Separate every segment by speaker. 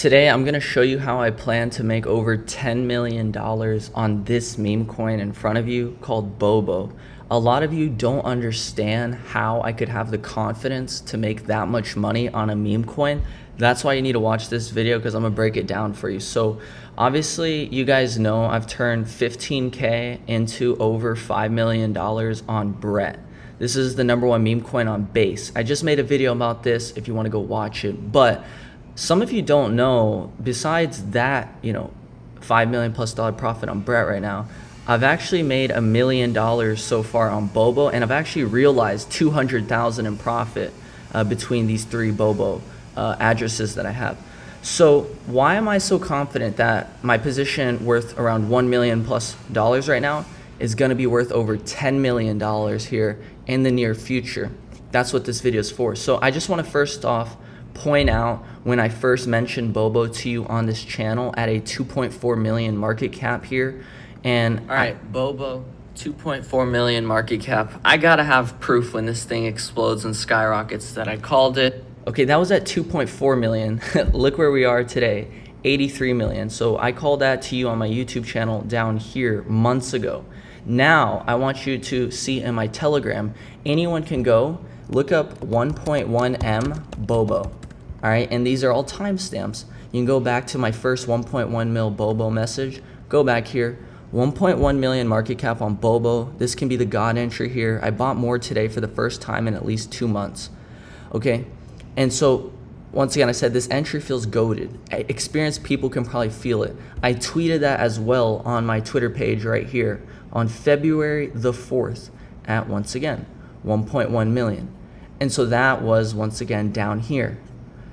Speaker 1: Today, I'm going to show you how I plan to make over $10 million on this meme coin in front of you called BOBO. A lot of you don't understand how I could have the confidence to make that much money on a meme coin. That's why you need to watch this video, because I'm going to break it down for you. So obviously, you guys know I've turned 15K into over $5 million on Brett. This is the #1 meme coin on Base. I just made a video about this if you want to go watch it. But some of you don't know, besides that, $5 million plus profit on Brett right now, I've actually made $1 million so far on BOBO, and I've actually realized 200,000 in profit between these three BOBO addresses that I have. So why am I so confident that my position worth around $1 million plus right now is going to be worth over $10 million here in the near future? That's what this video is for. So I just want to first off point out, when I first mentioned BOBO to you on this channel at a 2.4 million market cap here, and all right, BOBO 2.4 million market cap. I gotta have proof when this thing explodes and skyrockets that I called it. Okay, that was at 2.4 million. Look where we are today, 83 million. So I called that to you on my YouTube channel down here months ago. Now I want you to see in my Telegram, anyone can go look up 1.1 M BOBO. All right, and these are all timestamps. You can go back to my first 1.1 mil BOBO message. Go back here, 1.1 million market cap on BOBO. This can be the God entry here. I bought more today for the first time in at least 2 months. Okay, and so once again, I said this entry feels goated. Experienced people can probably feel it. I tweeted that as well on my Twitter page right here on February the 4th at, once again, 1.1 million. And so that was once again down here.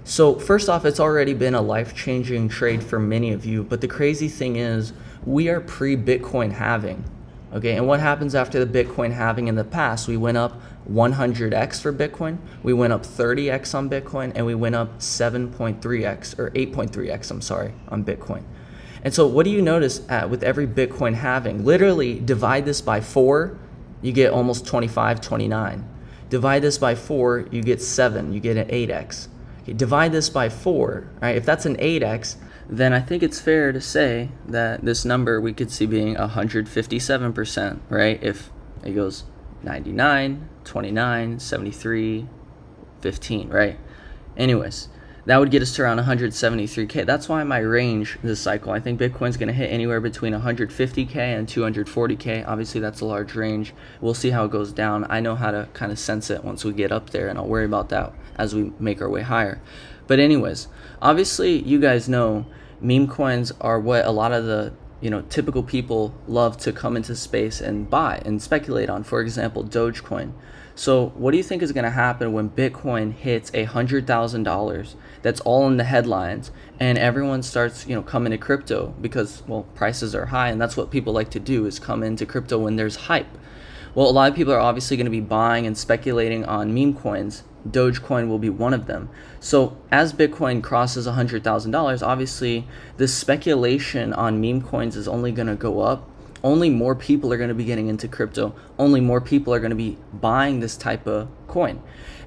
Speaker 1: So first off, it's already been a life-changing trade for many of you, but the crazy thing is we are pre-Bitcoin halving, okay? And what happens after the Bitcoin halving in the past? We went up 100x for Bitcoin, we went up 30x on Bitcoin, and we went up 7.3x or 8.3x, I'm sorry, on Bitcoin. And so what do you notice with every Bitcoin halving? Literally divide this by 4, you get almost 25, 29. Divide this by 4, you get 7, you get an 8x. Divide this by 4, right? If that's an 8x, then I think it's fair to say that this number we could see being 157%, right? If it goes 99, 29, 73, 15, right? Anyways, that would get us to around 173K. That's why my range this cycle, I think Bitcoin's going to hit anywhere between 150K and 240K. Obviously, that's a large range. We'll see how it goes down. I know how to kind of sense it once we get up there, and I'll worry about that as we make our way higher. But anyways, obviously, you guys know meme coins are what a lot of the typical people love to come into space and buy and speculate on. For example, Dogecoin. So what do you think is going to happen when Bitcoin hits $100,000? That's all in the headlines, and everyone starts coming to crypto because, well, prices are high, and that's what people like to do, is come into crypto when there's hype. Well, a lot of people are obviously going to be buying and speculating on meme coins. Dogecoin will be one of them. So as Bitcoin crosses $100,000, obviously the speculation on meme coins is only going to go up. Only more people are going to be getting into crypto. Only more people are going to be buying this type of coin.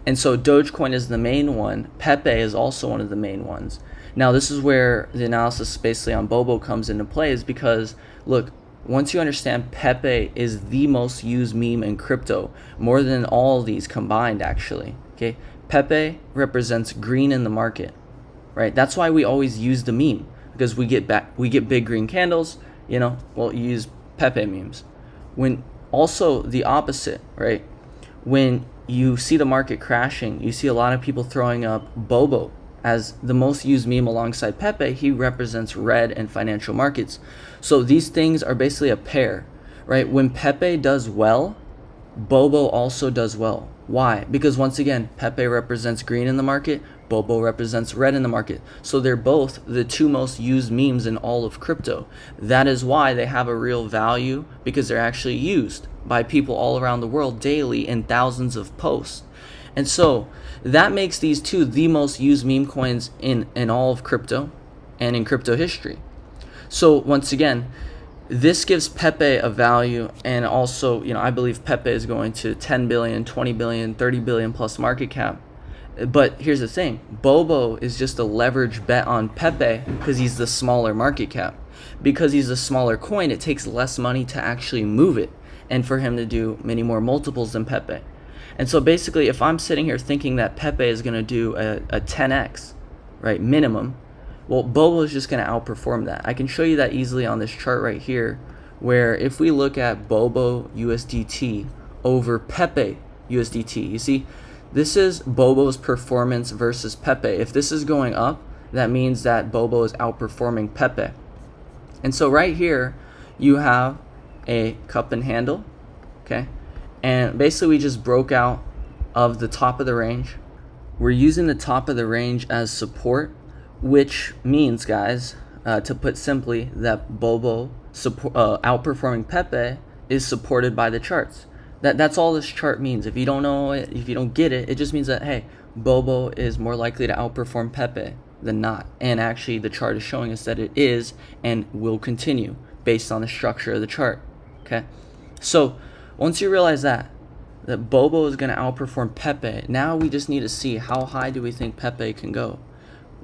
Speaker 1: And so Dogecoin is the main one. Pepe is also one of the main ones. Now, this is where the analysis basically on BOBO comes into play, is because, look, once you understand Pepe is the most used meme in crypto, more than all these combined, actually. Okay, Pepe represents green in the market, right? That's why we always use the meme, because we get big green candles. Well, you use Pepe memes. When also the opposite, right? When you see the market crashing, you see a lot of people throwing up BOBO as the most used meme alongside Pepe. He represents red and financial markets. So these things are basically a pair, right? When Pepe does well, BOBO also does well. Why? Because once again, Pepe represents green in the market, BOBO represents red in the market. So they're both the two most used memes in all of crypto. That is why they have a real value, because they're actually used by people all around the world daily in thousands of posts. And so that makes these two the most used meme coins in all of crypto and in crypto history. So once again, this gives Pepe a value, and also, I believe Pepe is going to 10 billion, 20 billion, 30 billion plus market cap. But here's the thing, Bobo is just a leverage bet on Pepe because he's the smaller market cap. Because he's a smaller coin, it takes less money to actually move it and for him to do many more multiples than Pepe. And so basically, if I'm sitting here thinking that Pepe is going to do a 10x, right, minimum, well, Bobo is just going to outperform that. I can show you that easily on this chart right here, where if we look at Bobo USDT over Pepe USDT, you see, this is Bobo's performance versus Pepe. If this is going up, that means that Bobo is outperforming Pepe. And so right here, you have a cup and handle, okay? And basically we just broke out of the top of the range. We're using the top of the range as support, which means, guys, to put simply, that Bobo outperforming Pepe is supported by the charts. That's all this chart means. If you don't know it, if you don't get it, it just means that, hey, Bobo is more likely to outperform Pepe than not. And actually the chart is showing us that it is and will continue based on the structure of the chart. Okay, so once you realize that Bobo is going to outperform Pepe, now we just need to see how high do we think Pepe can go.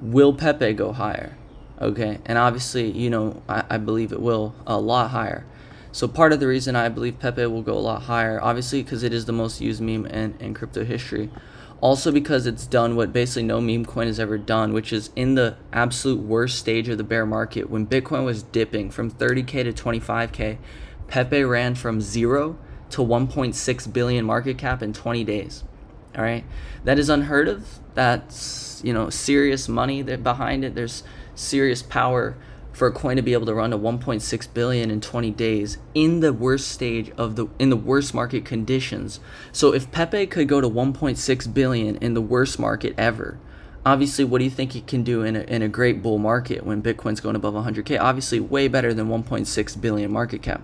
Speaker 1: Will Pepe go higher? Okay, and obviously, you know, I believe it will a lot higher. So part of the reason I believe Pepe will go a lot higher, obviously because it is the most used meme in crypto history. Also because it's done what basically no meme coin has ever done, which is in the absolute worst stage of the bear market, when Bitcoin was dipping from 30K to 25K, Pepe ran from 0 to 1.6 billion market cap in 20 days. All right, that is unheard of. That's, you know, serious money behind it. There's serious power for a coin to be able to run to 1.6 billion in 20 days in the worst stage of in the worst market conditions. So if Pepe could go to 1.6 billion in the worst market ever, obviously what do you think he can do in a great bull market when Bitcoin's going above 100K? Obviously way better than 1.6 billion market cap.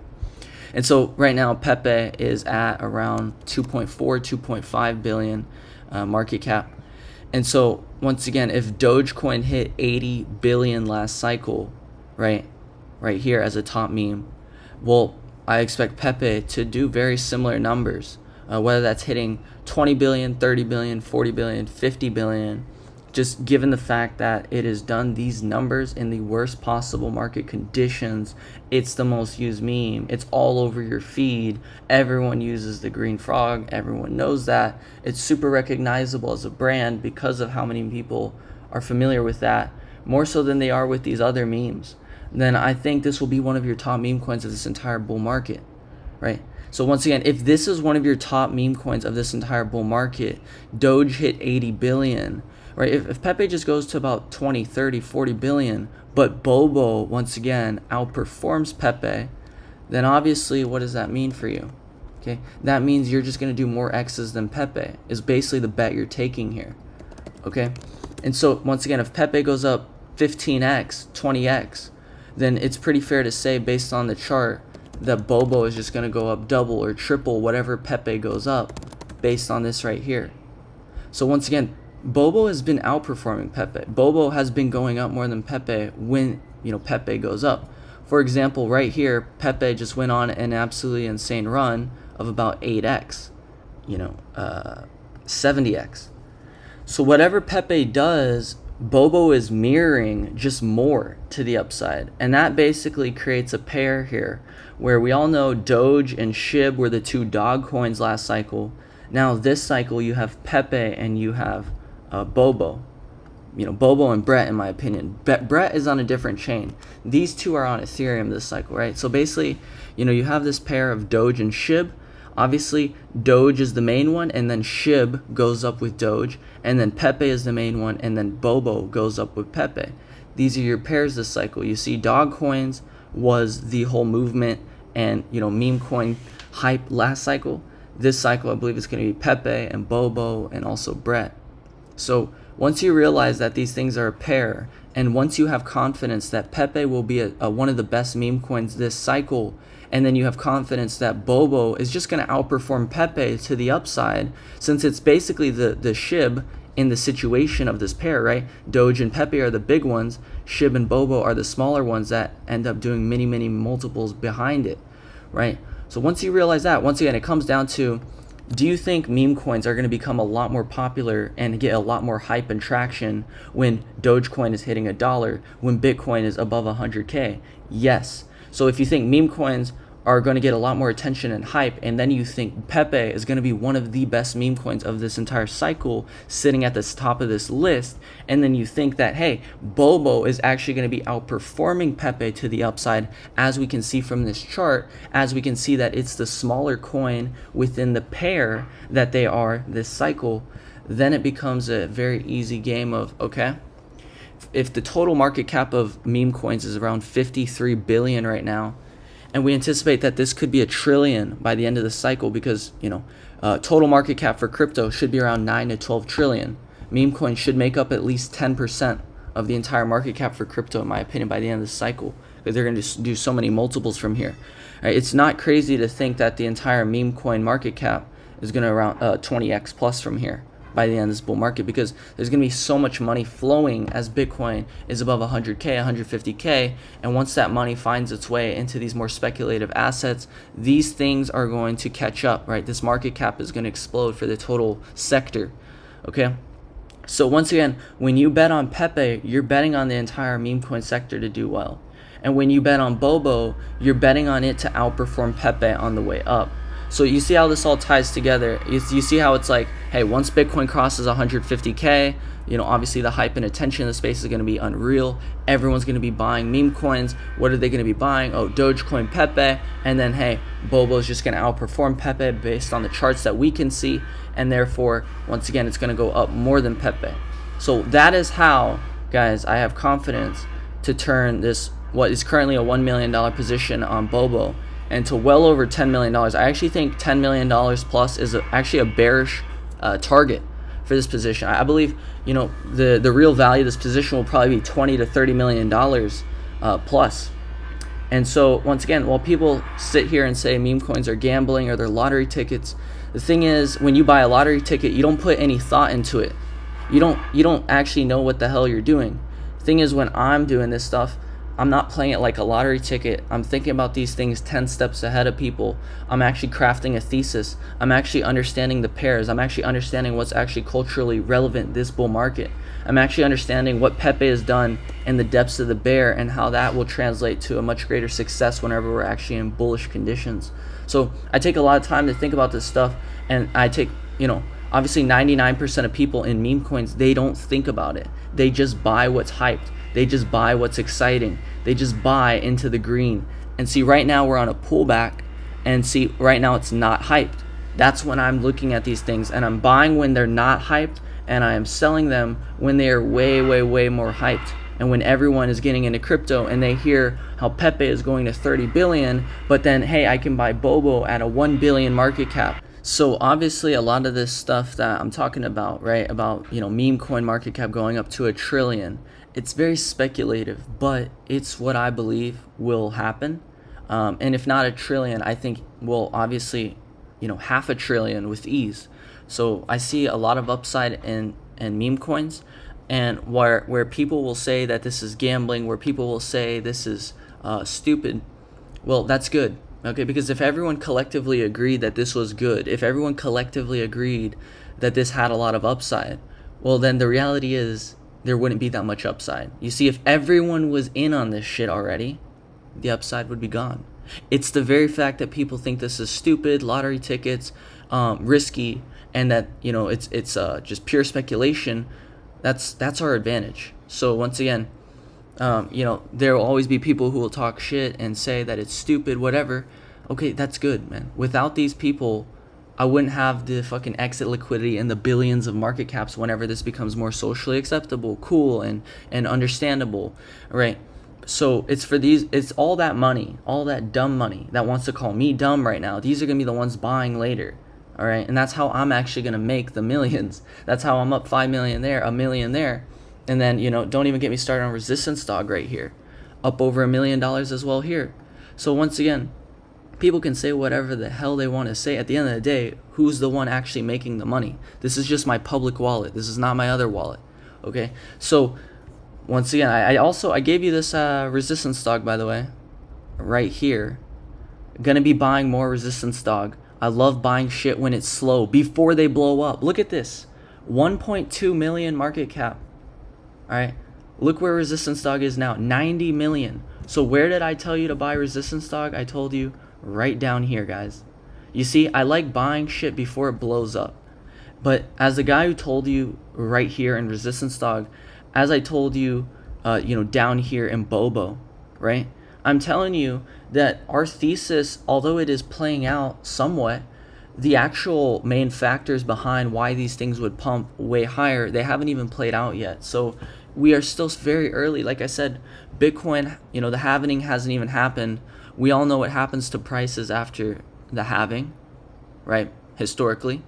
Speaker 1: And so right now Pepe is at around 2.4, 2.5 billion market cap. And so once again, if Dogecoin hit 80 billion last cycle, right here as a top meme, well, I expect Pepe to do very similar numbers, whether that's hitting 20 billion, 30 billion, 40 billion, 50 billion, just given the fact that it has done these numbers in the worst possible market conditions. It's the most used meme. It's all over your feed. Everyone uses the green frog. Everyone knows that. It's super recognizable as a brand because of how many people are familiar with that, more so than they are with these other memes. Then I think this will be one of your top meme coins of this entire bull market, right? So once again, if this is one of your top meme coins of this entire bull market, Doge hit 80 billion, right? If Pepe just goes to about 20, 30, 40 billion, but Bobo once again outperforms Pepe, then obviously what does that mean for you? Okay, that means you're just going to do more X's than Pepe, is basically the bet you're taking here. Okay, and so once again, if Pepe goes up 15x, 20x, then it's pretty fair to say, based on the chart, that Bobo is just going to go up double or triple whatever Pepe goes up based on this right here. So once again, Bobo has been outperforming Pepe. Bobo has been going up more than Pepe when, you know, Pepe goes up. For example, right here, Pepe just went on an absolutely insane run of about 8x, you know, 70x. So whatever Pepe does, Bobo is mirroring just more to the upside. And that basically creates a pair here where we all know Doge and SHIB were the two dog coins last cycle. Now this cycle you have Pepe and you have Bobo. You know, Bobo and Brett, in my opinion. Brett is on a different chain. These two are on Ethereum this cycle, right? So basically, you know, you have this pair of Doge and SHIB. Obviously, Doge is the main one, and then SHIB goes up with Doge, and then Pepe is the main one, and then Bobo goes up with Pepe. These are your pairs this cycle. You see, dog coins was the whole movement and, you know, meme coin hype last cycle. This cycle, I believe it's going to be Pepe and Bobo and also Brett. So once you realize that these things are a pair, and once you have confidence that Pepe will be one of the best meme coins this cycle, and then you have confidence that Bobo is just going to outperform Pepe to the upside, since it's basically the SHIB in the situation of this pair, right? Doge and Pepe are the big ones. SHIB and Bobo are the smaller ones that end up doing many multiples behind it, right? So once you realize that, once again, it comes down to, Do you think meme coins are going to become a lot more popular and get a lot more hype and traction when Dogecoin is hitting $1, when Bitcoin is above 100K? Yes. So if you think meme coins are going to get a lot more attention and hype, and then you think Pepe is going to be one of the best meme coins of this entire cycle, sitting at the top of this list, and then you think that, hey, Bobo is actually going to be outperforming Pepe to the upside, as we can see from this chart, as we can see that it's the smaller coin within the pair that they are this cycle, then it becomes a very easy game of, okay, if the total market cap of meme coins is around 53 billion right now, and we anticipate that this could be $1 trillion by the end of the cycle, because total market cap for crypto should be around 9 to 12 trillion. Meme coins should make up at least 10% of the entire market cap for crypto, in my opinion, by the end of the cycle, because they're going to do so many multiples from here. Right? It's not crazy to think that the entire meme coin market cap is going to around 20x plus from here by the end of this bull market, because there's going to be so much money flowing as Bitcoin is above 100K, 150K, and once that money finds its way into these more speculative assets, these things are going to catch up, right? This market cap is going to explode for the total sector, okay? So once again, when you bet on Pepe, you're betting on the entire meme coin sector to do well. And when you bet on Bobo, you're betting on it to outperform Pepe on the way up. So you see how this all ties together. You see how it's like, hey, once Bitcoin crosses 150K, obviously the hype and attention in the space is going to be unreal. Everyone's going to be buying meme coins. What are they going to be buying? Oh, Dogecoin, Pepe. And then, hey, Bobo is just going to outperform Pepe based on the charts that we can see. And therefore, once again, it's going to go up more than Pepe. So that is how, guys, I have confidence to turn this, what is currently a $1 million position on Bobo, and to well over $10 million. I actually think $10 million plus is actually a bearish target for this position. I believe, the real value of this position will probably be $20 to $30 million plus. And so, once again, while people sit here and say meme coins are gambling or they're lottery tickets, the thing is, when you buy a lottery ticket, you don't put any thought into it. You don't actually know what the hell you're doing. The thing is, when I'm doing this stuff, I'm not playing it like a lottery ticket. I'm thinking about these things 10 steps ahead of people. I'm actually crafting a thesis. I'm actually understanding the pairs. I'm actually understanding what's actually culturally relevant this bull market. I'm actually understanding what Pepe has done in the depths of the bear, and how that will translate to a much greater success whenever we're actually in bullish conditions. So I take a lot of time to think about this stuff, and I take, obviously 99% of people in meme coins, they don't think about it. They just buy what's hyped. They just buy what's exciting. They just buy into the green. And see, right now we're on a pullback, and see, right now it's not hyped. That's when I'm looking at these things, and I'm buying when they're not hyped, and I am selling them when they are way, way, way more hyped. And when everyone is getting into crypto and they hear how Pepe is going to 30 billion, but then, hey, I can buy Bobo at a 1 billion market cap. So obviously a lot of this stuff that I'm talking about, right, about, meme coin market cap going up to $1 trillion, it's very speculative, but it's what I believe will happen. And if not $1 trillion, I think we'll obviously, $500 billion with ease. So I see a lot of upside in meme coins, and where people will say that this is gambling, where people will say this is stupid, well, that's good. Okay, because if everyone collectively agreed that this was good, if everyone collectively agreed that this had a lot of upside, well, then the reality is there wouldn't be that much upside. You see, if everyone was in on this shit already, the upside would be gone. It's the very fact that people think this is stupid, lottery tickets, risky, and that it's just pure speculation. That's our advantage. So once again, there will always be people who will talk shit and say that it's stupid, whatever. Okay, that's good, man. Without these people, I wouldn't have the fucking exit liquidity and the billions of market caps whenever this becomes more socially acceptable, cool, and understandable, right? So it's all that money, all that dumb money that wants to call me dumb right now. These are going to be the ones buying later, all right? And that's how I'm actually going to make the millions. That's how I'm up 5 million there, a million there. And then, don't even get me started on resistance dog right here. Up over $1 million as well here. So once again, people can say whatever the hell they want to say. At the end of the day, who's the one actually making the money? This is just my public wallet. This is not my other wallet. Okay? So once again, I gave you this resistance dog, by the way, right here. Gonna be buying more resistance dog I love buying shit when it's slow, before they blow up. Look at this. 1.2 million market cap. All right. Look where resistance dog is now, 90 million. So where did I tell you to buy resistance dog? I told you right down here, guys. You see, I like buying shit before it blows up. But as the guy who told you right here in resistance dog, as I told you, down here in BOBO, right? I'm telling you that our thesis, although it is playing out somewhat, the actual main factors behind why these things would pump way higher, they haven't even played out yet. So we are still very early. Like I said, Bitcoin, the halving hasn't even happened. We all know what happens to prices after the halving, right? Historically.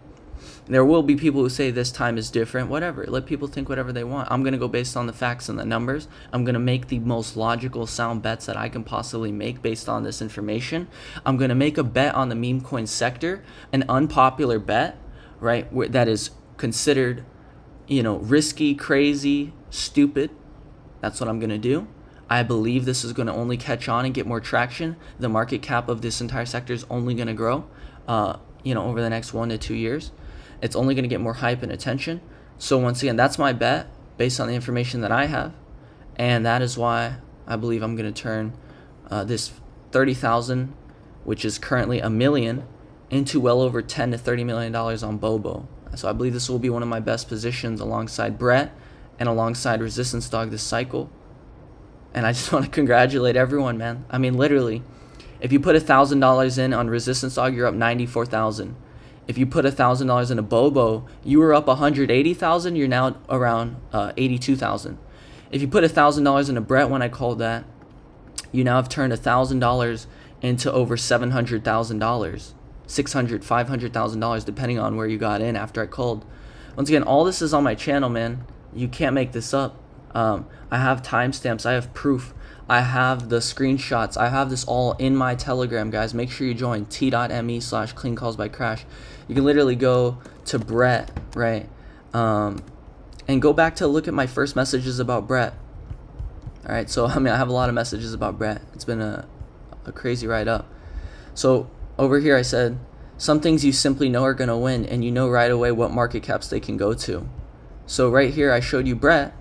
Speaker 1: There will be people who say this time is different, whatever. Let people think whatever they want. I'm going to go based on the facts and the numbers. I'm going to make the most logical, sound bets that I can possibly make based on this information. I'm going to make a bet on the meme coin sector, an unpopular bet, right, that is considered, risky, crazy, stupid. That's what I'm going to do. I believe this is going to only catch on and get more traction. The market cap of this entire sector is only going to grow, over the next 1 to 2 years. It's only going to get more hype and attention. So once again, that's my bet based on the information that I have. And that is why I believe I'm going to turn this 30,000, which is currently $1 million, into well over $10 to $30 million on BOBO. So I believe this will be one of my best positions alongside Brett and alongside Resistance Dog this cycle. And I just want to congratulate everyone, man. I mean, literally, if you put $1,000 in on Resistance Dog, you're up 94,000. If you put $1,000 in a BOBO, you were up 180,000. You're now around 82,000. If you put $1,000 in a Brett, when I called that, you now have turned $1,000 into over $700,000, $600,000, $500,000, depending on where you got in after I called. Once again, all this is on my channel, man. You can't make this up. I have timestamps. I have proof. I have the screenshots. I have this all in my Telegram, guys. Make sure you join t.me/cleancallsbycrash. You can literally go to Brett, right? And go back to look at my first messages about Brett. All right, so I have a lot of messages about Brett. It's been a crazy ride up. So over here I said, some things you simply know are going to win, and you know right away what market caps they can go to. So right here I showed you Brett.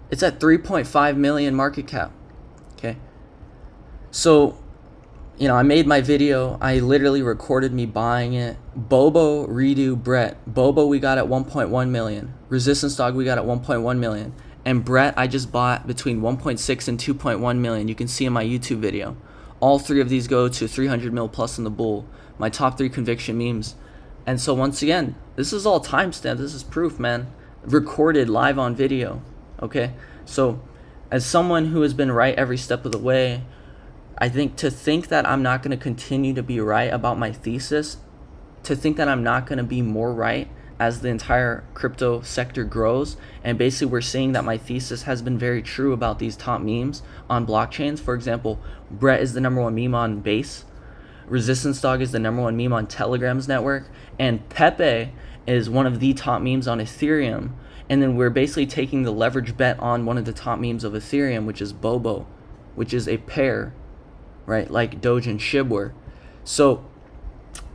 Speaker 1: It's at 3.5 million market cap. Okay. So, I made my video. I literally recorded me buying it. BOBO, redo, Brett. BOBO we got at 1.1 million. Resistance Dog we got at 1.1 million. And Brett I just bought between 1.6 and 2.1 million. You can see in my YouTube video. All three of these go to 300 mil plus in the bull. My top 3 conviction memes. And so once again, this is all timestamped. This is proof, man. Recorded live on video. Okay. So as someone who has been right every step of the way, I think to think that I'm not going to continue to be right about my thesis, to think that I'm not going to be more right as the entire crypto sector grows, and basically we're seeing that my thesis has been very true about these top memes on blockchains. For example, Brett is the #1 meme on Base, Resistance Dog is the #1 meme on Telegram's network, and Pepe is one of the top memes on Ethereum. And then we're basically taking the leverage bet on one of the top memes of Ethereum, which is BOBO, which is a pair, right, like Doge and SHIB were. So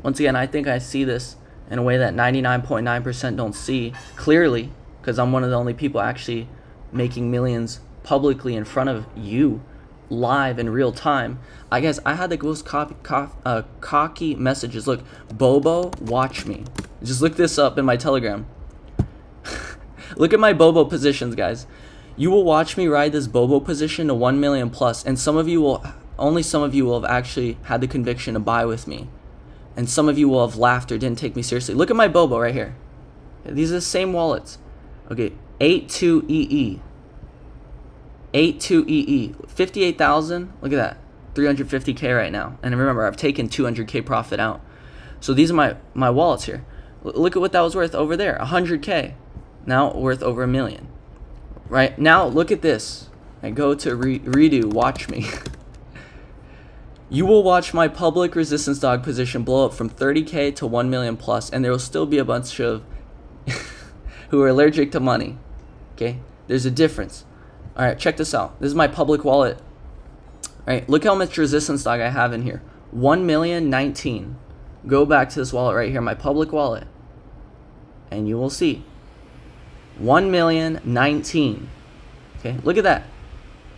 Speaker 1: once again, I think I see this in a way that 99.9% don't see clearly, because I'm one of the only people actually making millions publicly in front of you, live in real time. I guess I had the most cocky messages. Look, BOBO, watch me. Just look this up in my Telegram. Look at my BOBO positions, guys. You will watch me ride this BOBO position to 1 million plus, and only some of you will have actually had the conviction to buy with me. And some of you will have laughed or didn't take me seriously. Look at my BOBO right here. These are the same wallets. Okay, 82EE. 82EE. 58,000. Look at that. 350K right now. And remember, I've taken 200K profit out. So these are my wallets here. Look at what that was worth over there. 100K. Now worth over $1 million. Right? Now look at this. I go to redo. Watch me. You will watch my public Resistance Dog position blow up from 30K to 1 million plus, and there will still be a bunch of who are allergic to money. Okay? There's a difference. All right, check this out. This is my public wallet. All right, look how much Resistance Dog I have in here. 1,019,000. go back to this wallet right here, my public wallet, and you will see 1,019,000. Okay, look at that.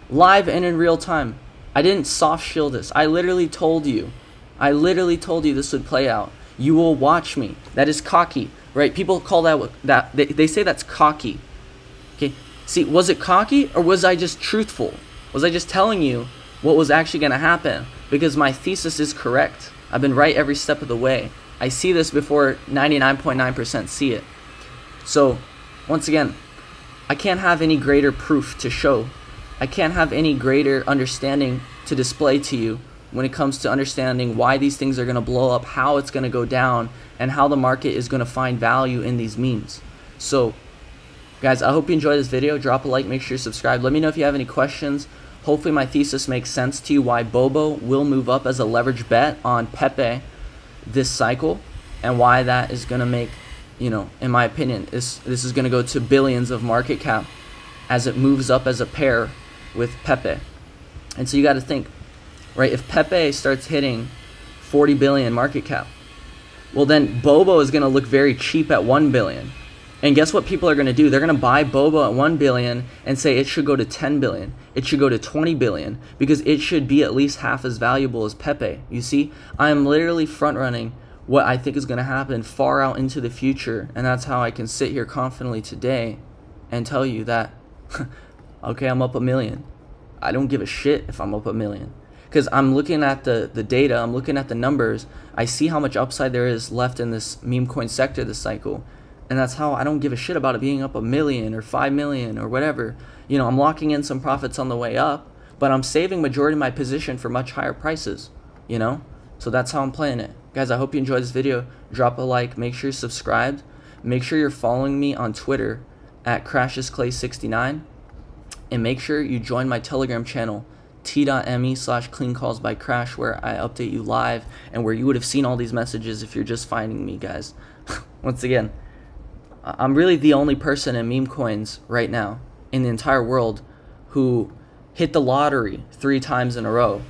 Speaker 1: Live and in real time. I didn't soft shield this. I literally told you this would play out. You will watch me. That is cocky, right? People call that they say that's cocky. Okay, see, was it cocky or was I just truthful? Was I just telling you what was actually going to happen? Because my thesis is correct. I've been right every step of the way. I see this before 99.9% see it. So, once again, I can't have any greater proof to show. I can't have any greater understanding to display to you when it comes to understanding why these things are going to blow up, how it's going to go down, and how the market is going to find value in these memes. So, guys, I hope you enjoyed this video. Drop a like, make sure you subscribe. Let me know if you have any questions. Hopefully my thesis makes sense to you why BOBO will move up as a leverage bet on Pepe this cycle, and why that is going to make, you know, in my opinion, this is going to go to billions of market cap as it moves up as a pair with Pepe. And so you got to think, right, if Pepe starts hitting 40 billion market cap, well then BOBO is going to look very cheap at 1 billion. And guess what people are going to do? They're going to buy BOBO at 1 billion and say it should go to 10 billion. It should go to 20 billion because it should be at least half as valuable as Pepe. You see, I am literally front running what I think is going to happen far out into the future. And that's how I can sit here confidently today and tell you that, okay, I'm up 1 million. I don't give a shit if I'm up 1 million. Because I'm looking at the data, I'm looking at the numbers. I see how much upside there is left in this meme coin sector this cycle. And that's how I don't give a shit about it being up 1 million or 5 million or whatever. You know, I'm locking in some profits on the way up, but I'm saving majority of my position for much higher prices, you know? So that's how I'm playing it. Guys, I hope you enjoyed this video. Drop a like, make sure you're subscribed. Make sure you're following me on Twitter at CrashesClay69. And make sure you join my Telegram channel, t.me/cleancallsbycrash, where I update you live and where you would have seen all these messages if you're just finding me, guys. Once again, I'm really the only person in meme coins right now in the entire world who hit the lottery 3 times in a row.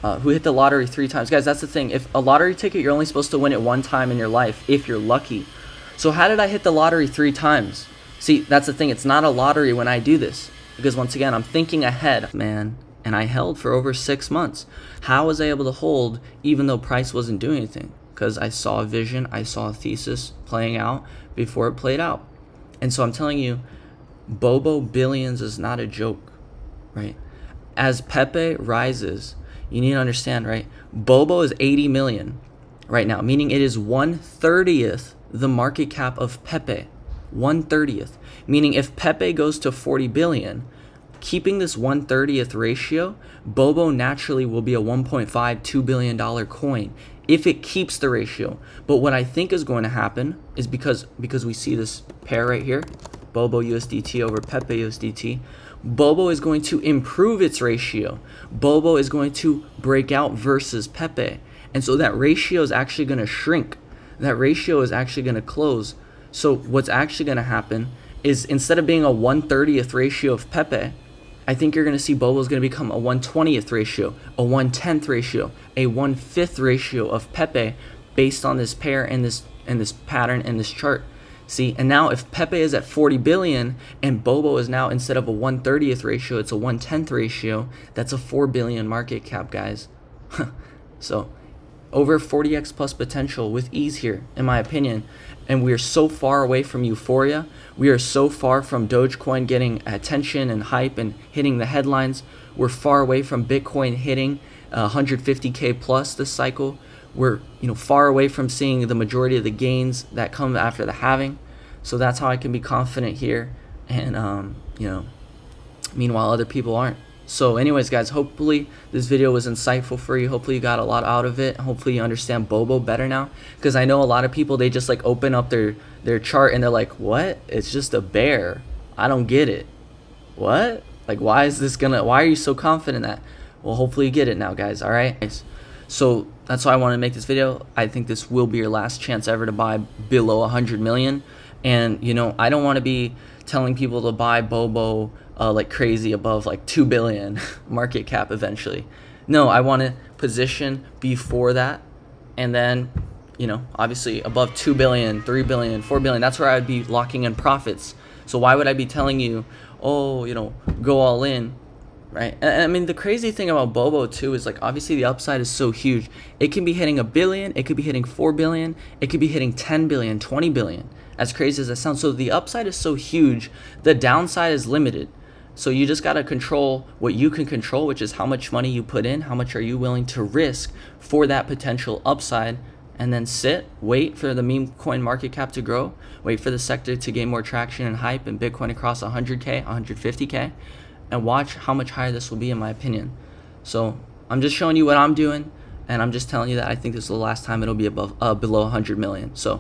Speaker 1: Guys, that's the thing. If a lottery ticket, you're only supposed to win it 1 time in your life if you're lucky. So how did I hit the lottery 3 times? See, that's the thing. It's not a lottery when I do this. Because once again, I'm thinking ahead, man. And I held for over 6 months. How was I able to hold even though price wasn't doing anything? Because I saw a vision, I saw a thesis playing out before it played out. And so I'm telling you, BOBO billions is not a joke, right? As Pepe rises, you need to understand, right? BOBO is 80 million right now, meaning it is 1/30th the market cap of Pepe. 1/30th. Meaning if Pepe goes to 40 billion, keeping this 1/30th ratio, BOBO naturally will be a $1.52 billion coin if it keeps the ratio. But what I think is going to happen is because we see this pair right here, BOBO USDT over Pepe USDT, BOBO is going to improve its ratio. BOBO is going to break out versus Pepe. And so that ratio is actually going to shrink. That ratio is actually going to close. So what's actually going to happen is instead of being a 1/30th ratio of Pepe, I think you're going to see BOBO is going to become a 1/20th ratio, a 1/10th ratio, a 1/5th ratio of Pepe based on this pair and this pattern and this chart. See, and now if Pepe is at 40 billion and BOBO is now, instead of a 1/30th ratio, it's a 1/10th ratio, that's a 4 billion market cap, guys. So over 40x plus potential with ease here, in my opinion. And we are so far away from euphoria. We are so far from Dogecoin getting attention and hype and hitting the headlines. We're far away from Bitcoin hitting 150K plus this cycle. We're far away from seeing the majority of the gains that come after the halving. So that's how I can be confident here. And meanwhile other people aren't. So anyways, guys, hopefully this video was insightful for you. Hopefully you got a lot out of it. Hopefully you understand BOBO better now. Because I know a lot of people, they just like open up their chart and they're like, what? It's just a bear. I don't get it. What? Like, why are you so confident in that? Well, hopefully you get it now, guys. All right. So that's why I want to make this video. I think this will be your last chance ever to buy below 100 million. And, I don't want to be telling people to buy BOBO like crazy above like 2 billion market cap eventually. No, I want to position before that and then, you know, obviously above 2 billion, 3 billion, 4 billion, that's where I'd be locking in profits. So why would I be telling you, oh, you know, go all in, right? And I mean, the crazy thing about BOBO too is, like, obviously the upside is so huge. It can be hitting a billion, it could be hitting 4 billion, it could be hitting 10 billion, 20 billion, as crazy as that sounds. So the upside is so huge, the downside is limited. So you just got to control what you can control, which is how much money you put in, how much are you willing to risk for that potential upside, and then sit, wait for the meme coin market cap to grow, wait for the sector to gain more traction and hype and Bitcoin across 100K, 150K, and watch how much higher this will be, in my opinion. So I'm just showing you what I'm doing, and I'm just telling you that I think this is the last time it'll be below 100 million. So